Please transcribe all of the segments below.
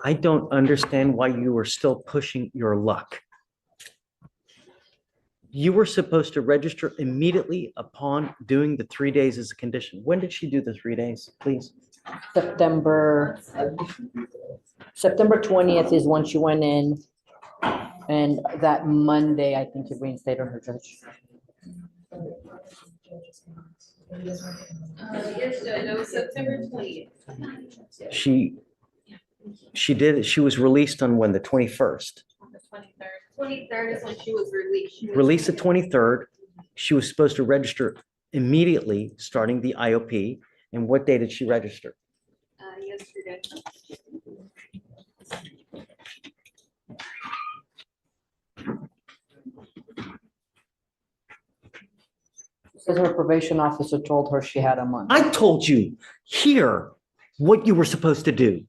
I don't understand why you are still pushing your luck. You were supposed to register immediately upon doing the 3 days as a condition. When did she do the 3 days, please? September 20th is when she went in, and that Monday, I think, you reinstated her, Judge. Yes, Judge, it was September 20th. She did, she was released on when, the 21st? The 23rd. 23rd is when she was released. Released the 23rd. She was supposed to register immediately, starting the IOP. And what day did she register? Yesterday. Says her probation officer told her she had a month. I told you here what you were supposed to do.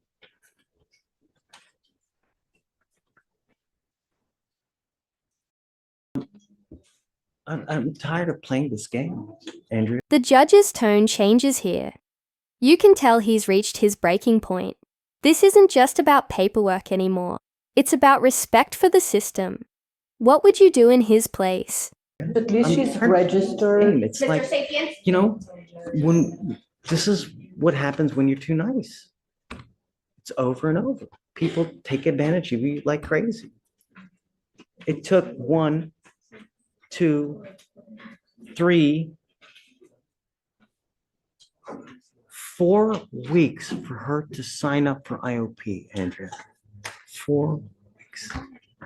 I'm tired of playing this game, Andrea. The judge's tone changes here. You can tell he's reached his breaking point. This isn't just about paperwork anymore. It's about respect for the system. What would you do in his place? At least she's registered. It's like, you know, when this is what happens when you're too nice. It's over and over. People take advantage of you like crazy. It took 1, 2, 3, 4 weeks for her to sign up for IOP, Andrea. 4 weeks.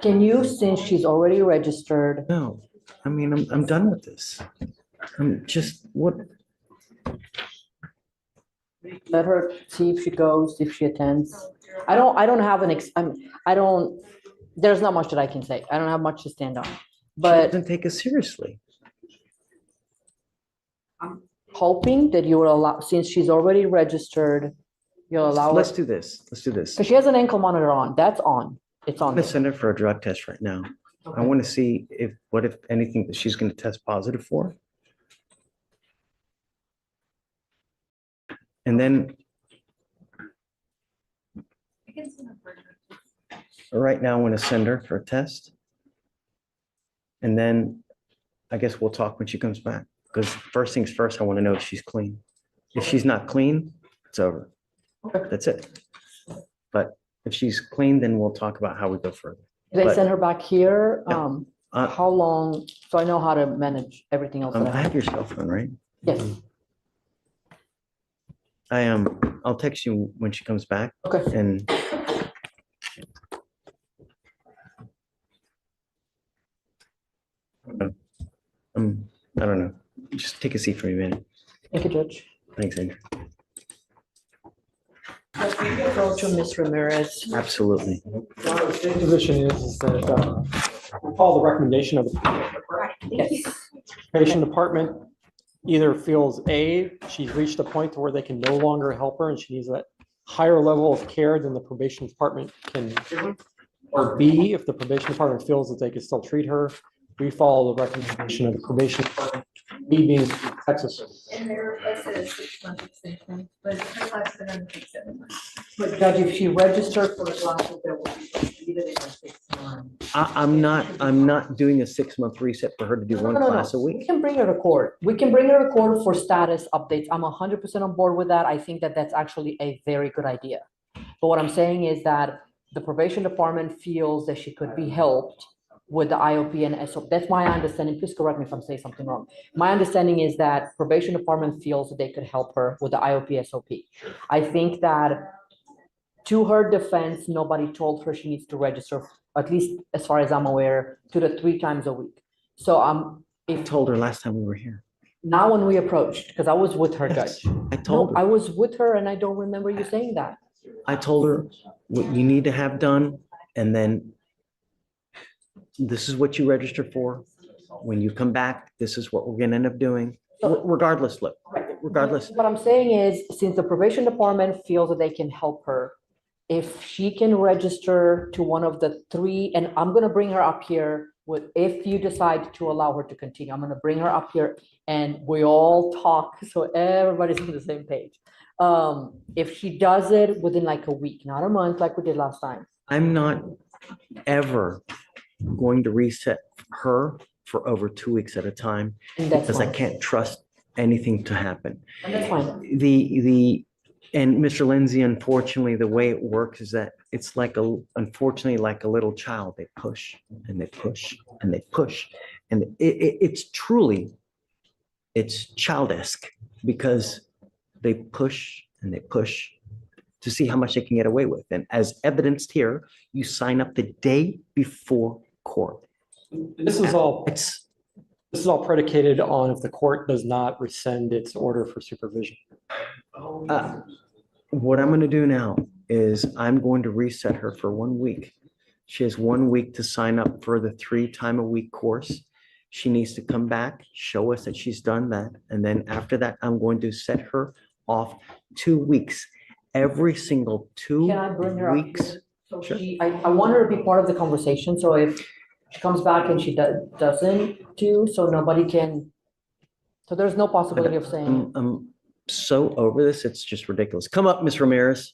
Can you, since she's already registered, No, I mean, I'm done with this. I'm just, what? let her see if she goes, if she attends? I don't have there's not much that I can say. I don't have much to stand on. She But doesn't take us seriously. I'm hoping that you will allow, since she's already registered, you'll allow her, Let's do this. Let's do this. because she has an ankle monitor on. That's on. It's I'm on. gonna send her for a drug test right now. I want to see what if anything that she's gonna test positive for. And then right now, I want to send her for a test. And then I guess we'll talk when she comes back, because first things first, I want to know if she's clean. If she's not clean, it's over. That's it. But if she's clean, then we'll talk about how we go further. Did I but- send her back here? Yeah. How long, so I know how to manage everything else that I I have have. your cell phone, right? Yes, I'll text you when she comes back okay. and I don't know. Just take a seat for a minute. Thank you, Judge. Thanks, Andrew. Go to Ms. Ramirez. Absolutely. The state position is that follow the recommendation of the Yes. probation department either feels A, she's reached a point where they can no longer help her and she needs a higher level of care than the probation department can give her, or B, if the probation department feels that they can still treat her, we follow the recommendation of the probation department, B being Texas. And there requested a 6-month extension, but her lasted under 7 months. But Judge, if she registered for classes, there will be even in a 6 months. I'm not doing a 6-month reset for her to do one class a We week. can bring her to court. We can bring her to court for status updates. I'm 100% on board with that. I think that that's actually a very good idea. But what I'm saying is that the probation department feels that she could be helped with the IOP and SOP. That's my understanding. Please correct me if I'm saying something wrong. My understanding is that probation department feels that they could help her with the IOP SOP. I think that to her defense, nobody told her she needs to register, at least as far as I'm aware, 2 to 3 times a week. So I if told her last time we were here. now when we approached, because I was with her, Yes, Judge. I No, told I her. was with her and I don't remember you saying that. I told her what you need to have done, and then this is what you register for. When you come back, this is what we're gonna end up doing. Regardless, look, regardless. What I'm saying is, since the probation department feels that they can help her, if she can register to one of the 3, and I'm gonna bring her up here with, if you decide to allow her to continue, I'm gonna bring her up here and we all talk, so everybody's on the same page. If she does it within like a week, not a month like we did last time. I'm not ever going to reset her for over 2 weeks at a time And that's because I fine. can't trust anything to happen. And that's fine. And Mr. Lindsay, unfortunately, the way it works is that it's unfortunately, like a little child. They push and they push and they push. And it's truly, it's childish because they push and they push to see how much they can get away with. And as evidenced here, you sign up the day before court. This is all, It's, this is all predicated on if the court does not rescind its order for supervision. what I'm going to do now is I'm going to reset her for 1 week. She has 1 week to sign up for the 3-time-a-week course. She needs to come back, show us that she's done that. And then after that, I'm going to set her off 2 weeks. Every single 2 Can I bring her up weeks. here? So Sure. I want her to be part of the conversation, so if she comes back and she doesn't do, so nobody can, so there's no possibility of saying, I'm so over this, it's just ridiculous. Come up, Ms. Ramirez.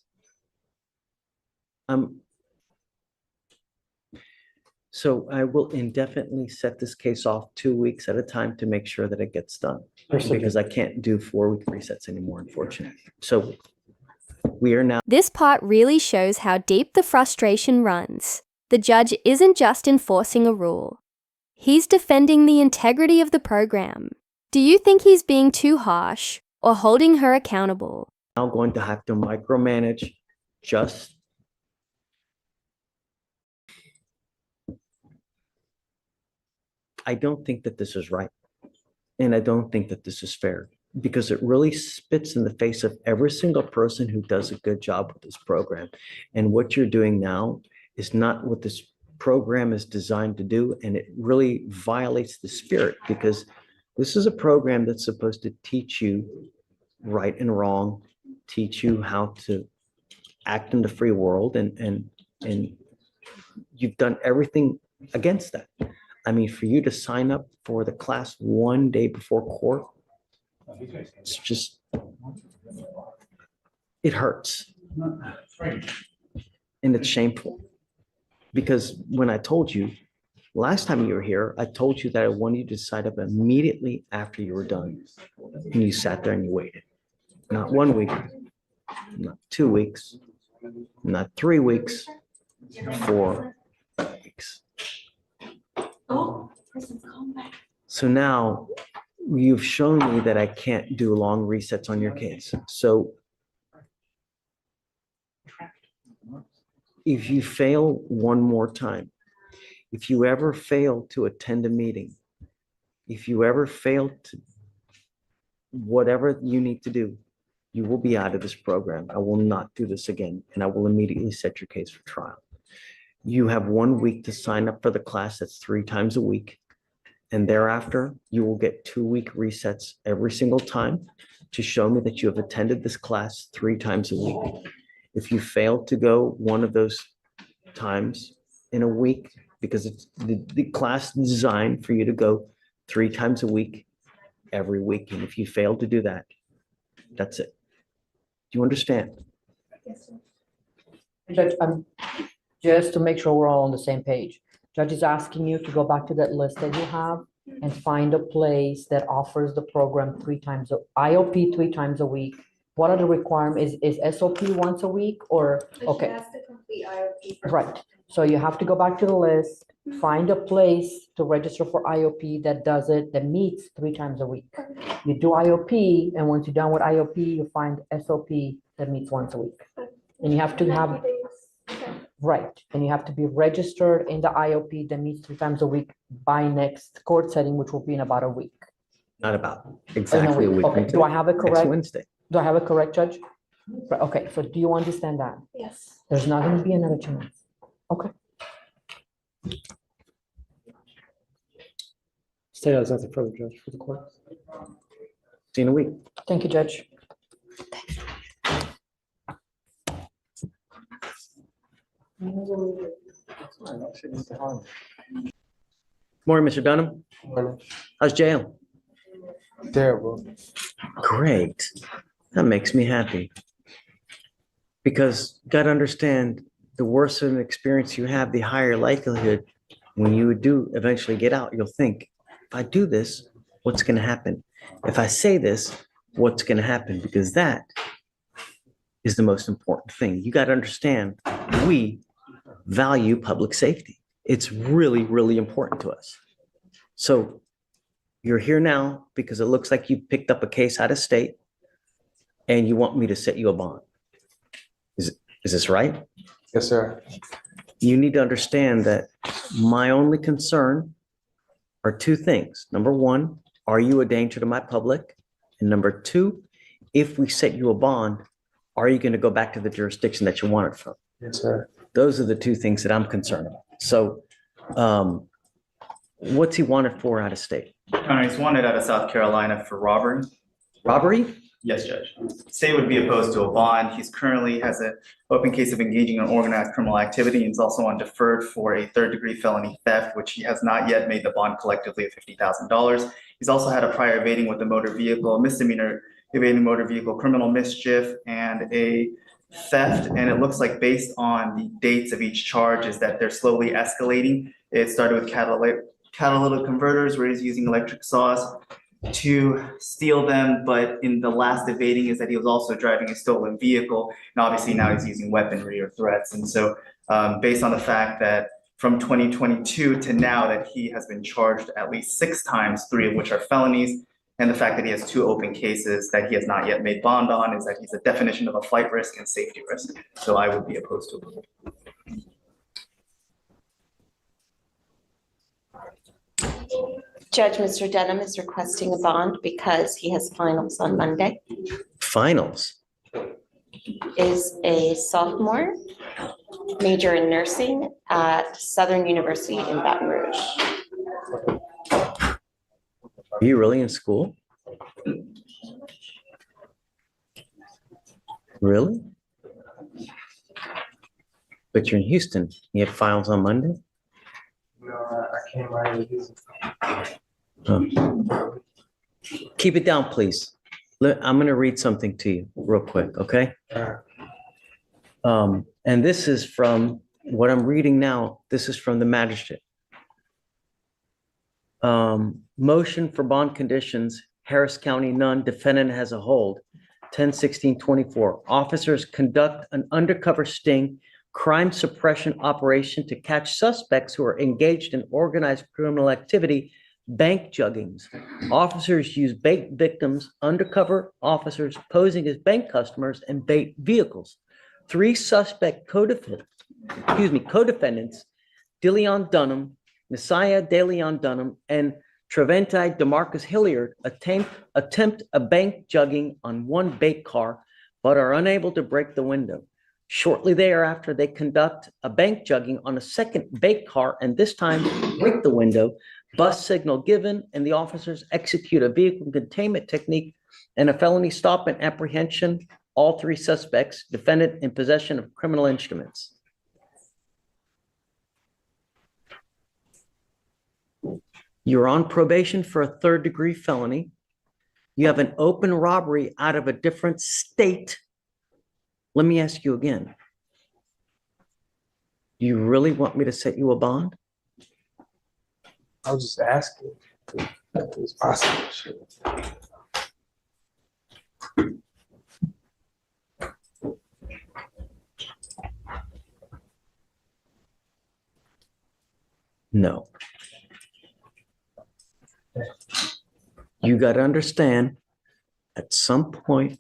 So I will indefinitely set this case off 2 weeks at a time to make sure that it gets done. Because I can't do 4-week resets anymore, unfortunately. So we are now. This part really shows how deep the frustration runs. The judge isn't just enforcing a rule. He's defending the integrity of the program. Do you think he's being too harsh or holding her accountable? Now going to have to micromanage just. I don't think that this is right. And I don't think that this is fair because it really spits in the face of every single person who does a good job with this program. And what you're doing now is not what this program is designed to do. And it really violates the spirit because this is a program that's supposed to teach you right and wrong, teach you how to act in the free world. And you've done everything against that. I mean, for you to sign up for the class 1 day before court, it's just, it hurts. And it's shameful. Because when I told you, last time you were here, I told you that I wanted you to sign up immediately after you were done. And you sat there and you waited. Not 1 week, not 2 weeks, not 3 weeks, 4 weeks. So now you've shown me that I can't do long resets on your case. So if you fail one more time, if you ever fail to attend a meeting, if you ever fail to whatever you need to do, you will be out of this program. I will not do this again, and I will immediately set your case for trial. You have 1 week to sign up for the class that's 3 times a week. And thereafter, you will get 2-week resets every single time to show me that you have attended this class 3 times a week. If you fail to go one of those times in a week, because it's the class is designed for you to go 3 times a week, every week. And if you fail to do that, that's it. Do you understand? Judge, just to make sure we're all on the same page. Judge is asking you to go back to that list that you have and find a place that offers the program 3 times, IOP 3 times a week. What are the requirements? Is SOP once a week or, okay, She has to complete IOP. first. right. So you have to go back to the list, find a place to register for IOP that does it, that meets 3 times a week. You do IOP, and once you're done with IOP, you find SOP that meets once a week. And you have to 90 have, days. Okay. right, and you have to be registered in the IOP that meets 3 times a week by next court setting, which will be in about a week. Not about exactly a week. Okay, do I have it Next correct? Wednesday. Do I have it correct, Judge? Right, okay, so do you understand that? Yes. There's not gonna be another chance. Okay. State has nothing further, Judge, for the court. See you in a week. Thank you, Judge. Morning, Mr. Dunham. How's jail? Terrible. Great. That makes me happy. Because you got to understand, the worse of an experience you have, the higher likelihood when you do eventually get out, you'll think, if I do this, what's going to happen? If I say this, what's going to happen? Because that is the most important thing. You got to understand, we value public safety. It's really, really important to us. So you're here now because it looks like you picked up a case out of state and you want me to set you a bond. Is this right? Yes, sir. You need to understand that my only concern are two things. Number one, are you a danger to my public? And number two, if we set you a bond, are you going to go back to the jurisdiction that you wanted from? Yes, sir. Those are the two things that I'm concerned about. So what's he wanted for out of state? He's wanted out of South Carolina for robbery. Robbery? Yes, Judge. State would be opposed to a bond. He's currently has an open case of engaging in organized criminal activity. He's also on deferred for a third-degree felony theft, which he has not yet made the bond collectively of $50,000. He's also had a prior evading with a motor vehicle, misdemeanor evading motor vehicle, criminal mischief, and a theft. And it looks like based on the dates of each charge is that they're slowly escalating. It started with catalytic converters where he's using electric saws to steal them, but in the last evading is that he was also driving a stolen vehicle, and obviously now he's using weaponry or threats. And so based on the fact that from 2022 to now that he has been charged at least 6 times, 3 of which are felonies, and the fact that he has 2 open cases that he has not yet made bond on, is that he's a definition of a flight risk and safety risk. So I would be opposed to it. Judge, Mr. Dunham is requesting a bond because he has finals on Monday. Finals? Is a sophomore, major in nursing at Southern University in Baton Rouge. Are you really in school? Really? But you're in Houston. You have finals on Monday? No, I came right with this. Keep it down, please. I'm going to read something to you real quick, okay? And this is from what I'm reading now. This is from the magistrate. Motion for bond conditions, Harris County, none. Defendant has a hold. 10/16/24. Officers conduct an undercover sting crime suppression operation to catch suspects who are engaged in organized criminal activity, bank juggings. Officers use bait victims, undercover officers posing as bank customers, and bait vehicles. 3 suspect co-defendants, DeLeon Dunham, Messiah DeLeon Dunham, and Treventi DeMarcus Hilliard attempt a bank jugging on 1 bait car, but are unable to break the window. Shortly thereafter, they conduct a bank jugging on a second bait car and this time break the window. Bus signal given, and the officers execute a vehicle containment technique and a felony stop and apprehension. All 3 suspects, defendant in possession of criminal instruments. You're on probation for a 3rd-degree felony. You have an open robbery out of a different state. Let me ask you again. Do you really want me to set you a bond? I was just asking if it was possible. No. You got to understand, at some point,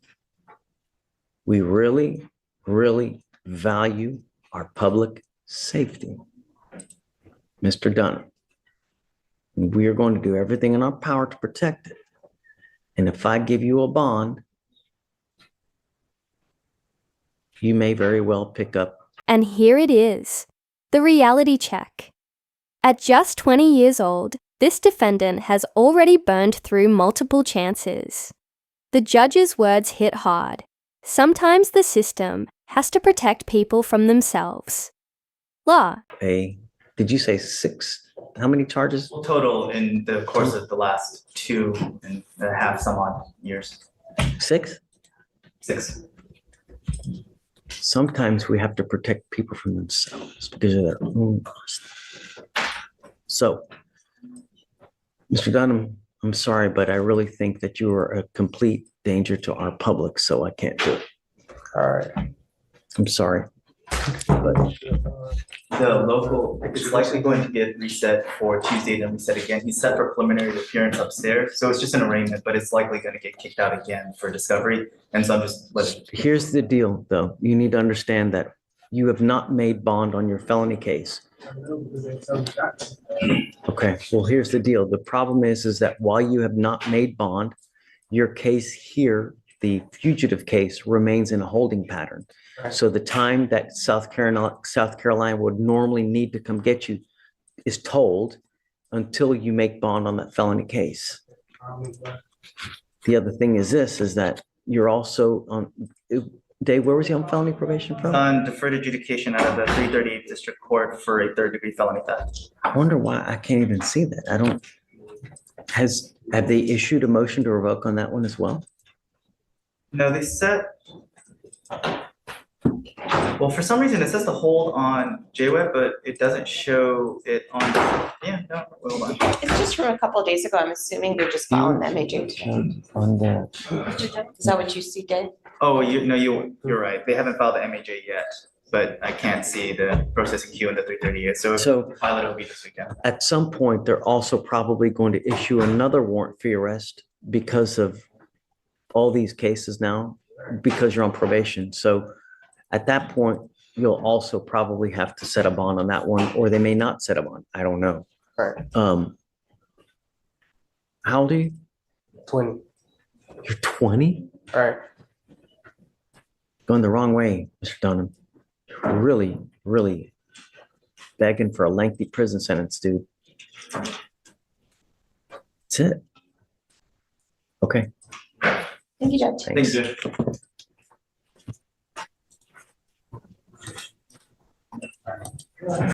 we really, really value our public safety. Mr. Dunham, we are going to do everything in our power to protect it. And if I give you a bond, you may very well pick up. And here it is, the reality check. At just 20 years old, this defendant has already burned through multiple chances. The judge's words hit hard. Sometimes the system has to protect people from themselves. Law. Did you say 6? How many charges? Total in the course of the last 2.5 some odd years. 6? 6. Sometimes we have to protect people from themselves because of their own cost. So, Mr. Dunham, I'm sorry, but I really think that you are a complete danger to our public, so I can't do it. All right. I'm sorry. But The local, it's likely going to get reset for Tuesday, then reset again. He's set for preliminary appearance upstairs, so it's just an arraignment, but it's likely going to get kicked out again for discovery. And so I'm just letting. here's the deal, though. You need to understand that you have not made bond on your felony case. Okay, well, here's the deal. The problem is that while you have not made bond, your case here, the fugitive case, remains in a holding pattern. So the time that South Carolina would normally need to come get you is told until you make bond on that felony case. The other thing is that you're also on, Dave, where was he on felony probation from? On deferred adjudication out of the 338 District Court for a 3rd degree felony theft. I wonder why I can't even see that. I don't, have they issued a motion to revoke on that one as well? No, they set. Well, for some reason, it says to hold on JWeb, but it doesn't show it on, yeah, no, hold on. It's just from a couple of days ago. I'm assuming they're just following the MAJ today. On the, Is that what you see, Dave? Oh, you're right. They haven't filed the MAJ yet, but I can't see the processing queue in the 338. So if So- they file it, it'll be this weekend. at some point, they're also probably going to issue another warrant for your arrest because of all these cases now, because you're on probation. So at that point, you'll also probably have to set a bond on that one, or they may not set a bond. I don't know. Right. How old are you? 20. You're 20? All right. Going the wrong way, Mr. Dunham. You're really, really begging for a lengthy prison sentence, dude. That's it. Okay. Thank you, Judge. Thanks, Thanks. Judge.